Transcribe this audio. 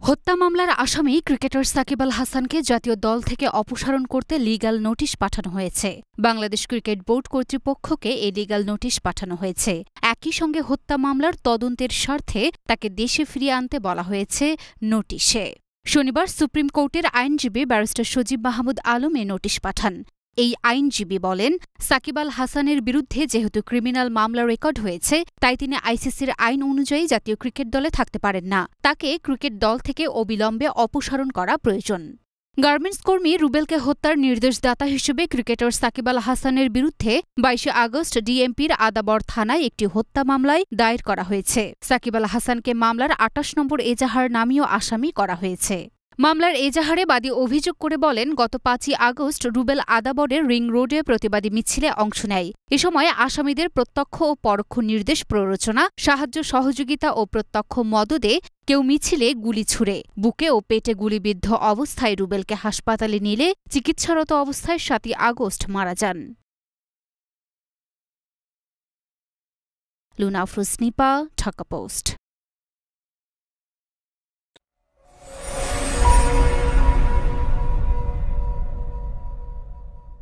হত্যা মামলার আসামি ক্রিকেটার সাকিব আল হাসানকে জাতীয় দল থেকে অপসারণ করতে লিগ্যাল নোটিশ পাঠানো হয়েছে। বাংলাদেশ ক্রিকেট বোর্ড কর্তৃপক্ষকে এই লিগ্যাল নোটিশ পাঠানো হয়েছে। একই সঙ্গে হত্যা মামলার তদন্তের স্বার্থে তাকে দেশে ফিরিয়ে আনতে বলা হয়েছে নোটিশে। শনিবার সুপ্রিম কোর্টের আইনজীবী ব্যারিস্টার সজীব মাহমুদ আলম এ নোটিশ পাঠান। এই আইনজীবী বলেন, সাকিব আল হাসানের বিরুদ্ধে যেহেতু ক্রিমিনাল মামলা রেকর্ড হয়েছে, তাই তিনি আইসিসির আইন অনুযায়ী জাতীয় ক্রিকেট দলে থাকতে পারেন না। তাকে ক্রিকেট দল থেকে অবিলম্বে অপসারণ করা প্রয়োজন। গার্মেন্টস কর্মী রুবেলকে হত্যার নির্দেশদাতা হিসেবে ক্রিকেটার সাকিব আল হাসানের বিরুদ্ধে ২২ আগস্ট ডিএমপির আদাবর থানায় একটি হত্যা মামলায় দায়ের করা হয়েছে। সাকিব আল হাসানকে মামলার ২৮ নম্বর এজাহার নামীয় আসামি করা হয়েছে। মামলার এজাহারে বাদী অভিযোগ করে বলেন, গত ৫ই আগস্ট রুবেল আদাবরের রিং রোডে প্রতিবাদী মিছিলে অংশ নেয়। এ সময় আসামিদের প্রত্যক্ষ ও পরোক্ষ নির্দেশ প্ররোচনা, সাহায্য সহযোগিতা ও প্রত্যক্ষ মদদে কেউ মিছিলে গুলি ছুড়ে বুকে ও পেটে গুলিবিদ্ধ অবস্থায় রুবেলকে হাসপাতালে নিলে চিকিৎসারত অবস্থায় ৭ই আগস্ট মারা যান। লুনা আফরোজ নিপা, ঢাকা পোস্ট।